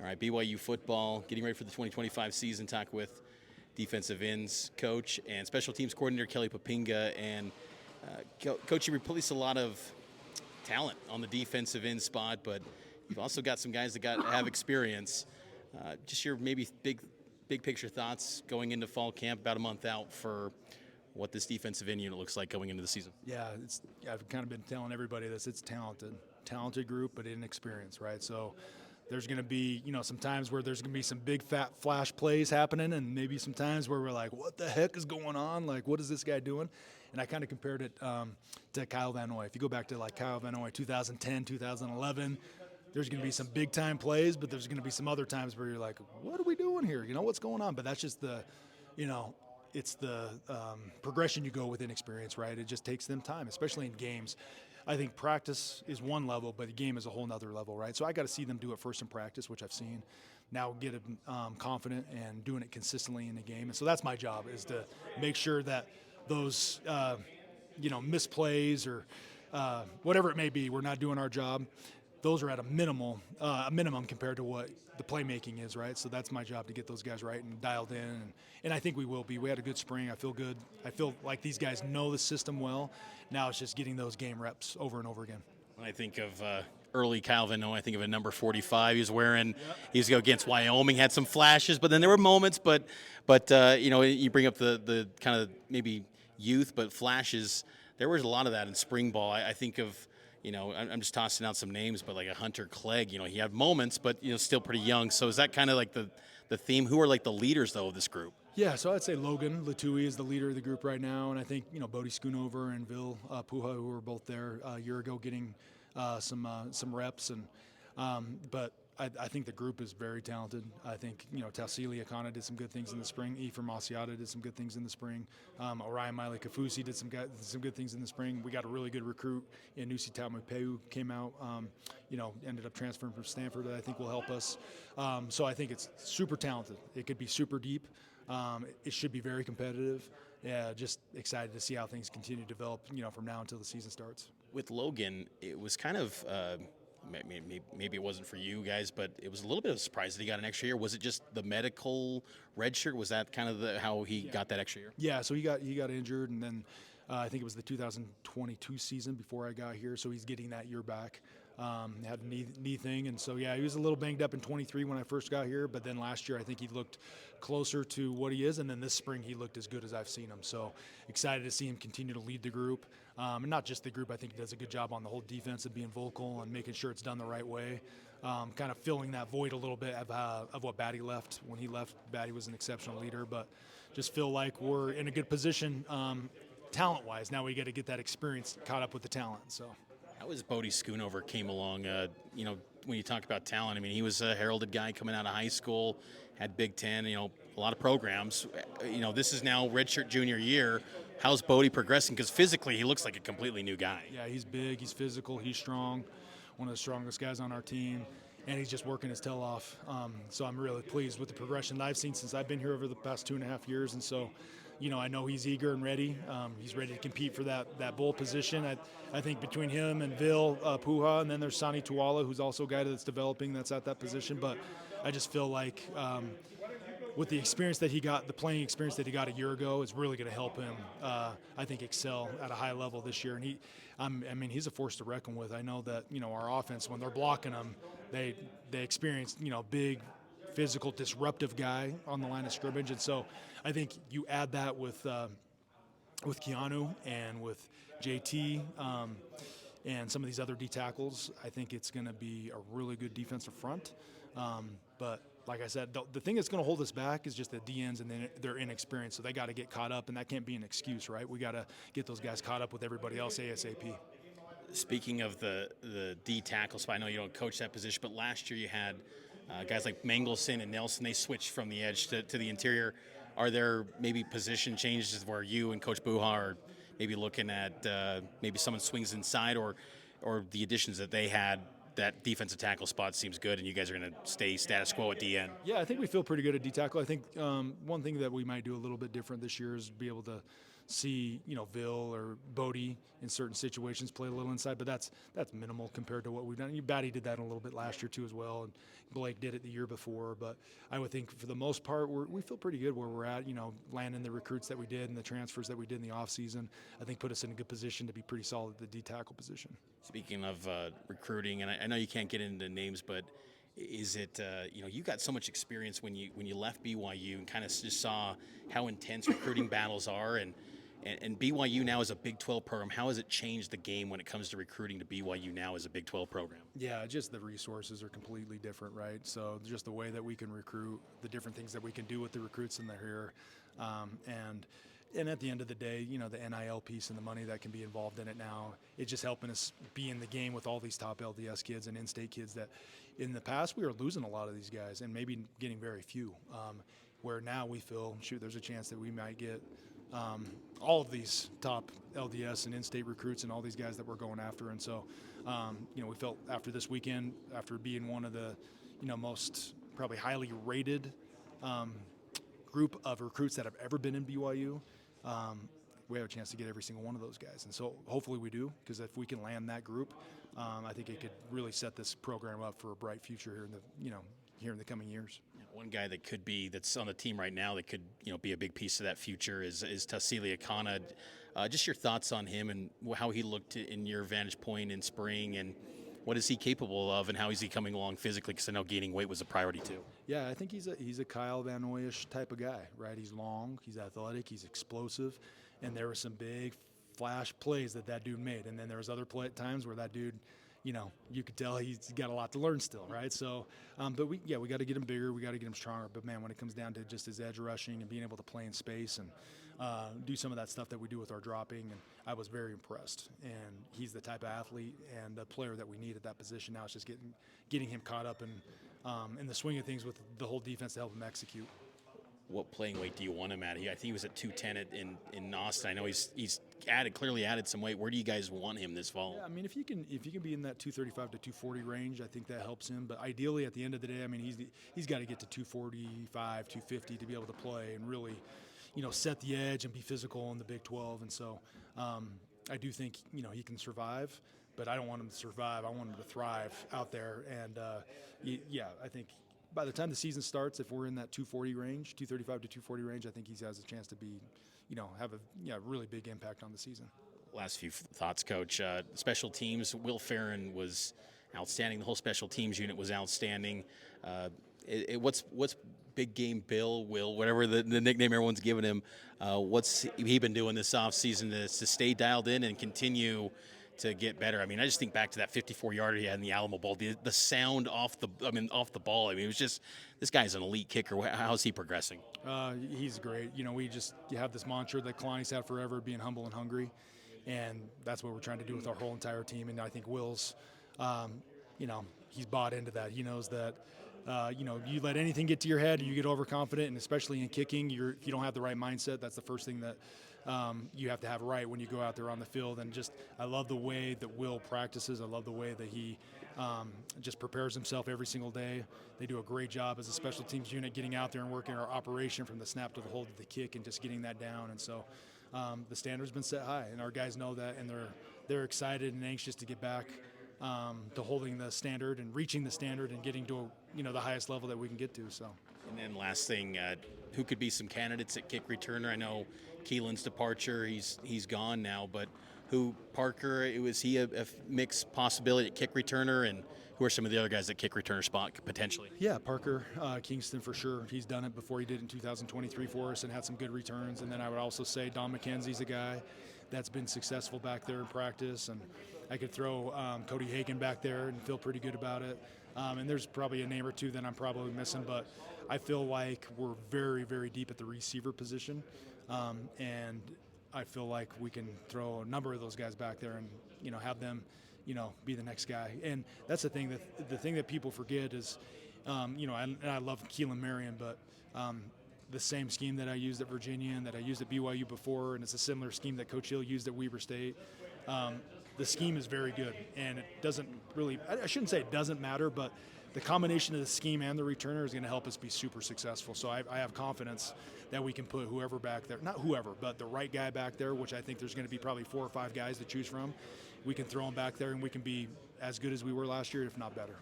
right, BYU football, getting ready for the 2025 season. Talk with defensive ends coach and special teams coordinator Kelly Poppinga. And Coach, you replace a lot of talent on the defensive end spot, but you've also got some guys that have experience. Just your maybe big picture thoughts going into fall camp, about a month out, for what this defensive end unit looks like going into the season. Yeah, I've kind of been telling everybody this. It's talented group, but inexperienced, right? So there's going to be, some times where there's going to be some big fat flash plays happening, and maybe some times where we're like, what the heck is going on? Like, what is this guy doing? And I kind of compared it to Kyle Van Noy. If you go back to like Kyle Van Noy 2010, 2011, there's going to be some big time plays, but there's going to be some other times where you're like, what are we doing here? What's going on? But that's just it's the progression you go with inexperience, right? It just takes them time, especially in games. I think practice is one level, but the game is a whole nother level, right? So I got to see them do it first in practice, which I've seen. Now get them confident and doing it consistently in the game. And so that's my job, is to make sure that those, misplays or whatever it may be, we're not doing our job. Those are at a minimum compared to what the playmaking is, right? So that's my job, to get those guys right and dialed in, and I think we will be. We had a good spring. I feel good. I feel like these guys know the system well. Now it's just getting those game reps over and over again. When I think of early Kyle Van Noy, I think of a number 45 he was wearing. Yep. He was against Wyoming, had some flashes, but then there were moments. But you bring up the kind of maybe youth, but flashes. There was a lot of that in spring ball. I think of. I'm just tossing out some names, but like a Hunter Clegg, he had moments, but, still pretty young. So is that kind of like the theme? Who are like the leaders, though, of this group? Yeah, so I'd say Logan Latui is the leader of the group right now. And I think, Bod Skunover and Bill Puha, who were both there a year ago, getting some reps. But I think the group is very talented. I think, Tacilia Connor did some good things in the spring. Ephraim Asiata did some good things in the spring. Orion Miley Kafusi did some good things in the spring. We got a really good recruit in Nusi Taumapeu, came out, ended up transferring from Stanford, that I think will help us. So I think it's super talented. It could be super deep. It should be very competitive. Yeah, just excited to see how things continue to develop, from now until the season starts. With Logan, it was kind of maybe it wasn't for you guys, but it was a little bit of a surprise that he got an extra year. Was it just the medical red shirt? Was that kind of how he got that extra year? Yeah, so he got injured, and then I think it was the 2022 season before I got here, so he's getting that year back. Had a knee thing, and so he was a little banged up in 23 when I first got here, but then last year I think he looked closer to what he is, and then this spring he looked as good as I've seen him. So excited to see him continue to lead the group, and not just the group. I think he does a good job on the whole defense of being vocal and making sure it's done the right way, kind of filling that void a little bit of what Batty left. When he left, Batty was an exceptional leader, but just feel like we're in a good position talent-wise. Now we got to get that experience caught up with the talent. So. How has Bod Skunover came along? When you talk about talent, I mean, he was a heralded guy coming out of high school, had Big Ten, a lot of programs. This is now redshirt junior year. How's Bodie progressing? Because physically, he looks like a completely new guy. Yeah, he's big, he's physical, he's strong, one of the strongest guys on our team, and he's just working his tail off. So I'm really pleased with the progression that I've seen since I've been here over the past 2.5 years, and so. I know he's eager and ready. He's ready to compete for that bowl position. I think between him and Vil Puha, and then there's Sani Tuala, who's also a guy that's developing that's at that position. But I just feel like with the experience that he got, the playing experience that he got a year ago, is really going to help him, I think, excel at a high level this year. And he's a force to reckon with. I know that, our offense, when they're blocking him, they experience, big, physical, disruptive guy on the line of scrimmage, and so I think you add that with Keanu and with JT and some of these other D tackles. I think it's going to be a really good defensive front. But like I said, the thing that's going to hold us back is just the DNs and their inexperience. So they got to get caught up, and that can't be an excuse, right? We got to get those guys caught up with everybody else ASAP. Speaking of the D tackle spot, I know you don't coach that position, but last year you had guys like Mangelson and Nelson. They switched from the edge to the interior. Are there maybe position changes where you and Coach Buha are maybe looking at maybe someone swings inside, or the additions that they had, that defensive tackle spot seems good and you guys are going to stay status quo at DN? Yeah, I think we feel pretty good at D tackle. I think one thing that we might do a little bit different this year is be able to see, Ville or Bodie in certain situations play a little inside, but that's minimal compared to what we've done. Batty did that a little bit last year too as well, and Blake did it the year before. But I would think for the most part, we feel pretty good where we're at. Landing the recruits that we did and the transfers that we did in the offseason, I think put us in a good position to be pretty solid at the D tackle position. Speaking of recruiting, and I know you can't get into names, but is it you got so much experience when you left BYU and kind of just saw how intense recruiting battles are, and BYU now is a Big 12 program. How has it changed the game when it comes to recruiting to BYU now as a Big 12 program? Yeah, just the resources are completely different, right? So just the way that we can recruit, the different things that we can do with the recruits in the here, and at the end of the day, the NIL piece and the money that can be involved in it now, it's just helping us be in the game with all these top LDS kids and in-state kids that in the past we were losing a lot of these guys and maybe getting very few, where now we feel, there's a chance that we might get all of these top LDS and in-state recruits and all these guys that we're going after. And so, we felt after this weekend, after being one of the, most probably highly rated group of recruits that have ever been in BYU, we have a chance to get every single one of those guys. And so hopefully we do, because if we can land that group, I think it could really set this program up for a bright future here in the coming years. One guy that's on the team right now that could be a big piece of that future is Tacilia Connor. Just your thoughts on him and how he looked in your vantage point in spring, and what is he capable of, and how is he coming along physically? Because I know gaining weight was a priority too. Yeah, I think he's a Kyle Van Noy-ish type of guy, right? He's long, he's athletic, he's explosive, and there were some big flash plays that dude made. And then there was other times where that dude, you could tell he's got a lot to learn still, right? So, but we got to get him bigger, we got to get him stronger. But man, when it comes down to just his edge rushing and being able to play in space and do some of that stuff that we do with our dropping, and I was very impressed. And he's the type of athlete and the player that we need at that position. Now it's just getting him caught up in the swing of things with the whole defense to help him execute. What playing weight do you want him at? I think he was at 210 in Austin. I know he's clearly added some weight. Where do you guys want him this fall? Yeah, I mean, if you can be in that 235 to 240 range, I think that helps him. But ideally, at the end of the day, I mean, he's got to get to 245, 250 to be able to play and really, set the edge and be physical in the Big 12. And so, I do think he can survive, but I don't want him to survive. I want him to thrive out there. And I think by the time the season starts, if we're in that 240 range, 235 to 240 range, I think he has a chance to be, have a really big impact on the season. Last few thoughts, Coach. Special teams, Will Farron was outstanding. The whole special teams unit was outstanding. What's Big Game Bill, Will, whatever the nickname everyone's giving him, what's he been doing this offseason to stay dialed in and continue to get better? I mean, I just think back to that 54-yarder he had in the Alamo Bowl. The sound off the ball. I mean, it was just, this guy's an elite kicker. How's he progressing? He's great. You have this mantra that Kalani's had forever, being humble and hungry, and that's what we're trying to do with our whole entire team. And I think Will's, he's bought into that. He knows that. You let anything get to your head, you get overconfident, and especially in kicking, if you don't have the right mindset, that's the first thing that you have to have right when you go out there on the field. And I love the way that Will practices. I love the way that he just prepares himself every single day. They do a great job as a special teams unit getting out there and working our operation from the snap to the hold to the kick and just getting that down. And so the standard's been set high, and our guys know that, and they're excited and anxious to get back to holding the standard and reaching the standard and getting to the highest level that we can get to. So. And then last thing, who could be some candidates at kick returner? I know Keelan's departure, he's gone now, but Parker, was he a mixed possibility at kick returner, and who are some of the other guys at kick returner spot potentially? Yeah, Parker Kingston for sure. He's done it before. He did in 2023 for us and had some good returns. And then I would also say Don McKenzie's a guy that's been successful back there in practice, and I could throw Cody Hagan back there and feel pretty good about it. And there's probably a name or two that I'm probably missing, but I feel like we're very, very deep at the receiver position. And I feel like we can throw a number of those guys back there and, have them, be the next guy. And that's the thing that people forget is, and I love Keelan Marion, but the same scheme that I used at Virginia and that I used at BYU before, and it's a similar scheme that Coach Hill used at Weber State. the scheme is very good, and it doesn't really, I shouldn't say it doesn't matter, but the combination of the scheme and the returner is going to help us be super successful. So I have confidence that we can put whoever back there, not whoever, but the right guy back there, which I think there's going to be probably 4 or 5 guys to choose from. We can throw them back there, and we can be as good as we were last year, if not better.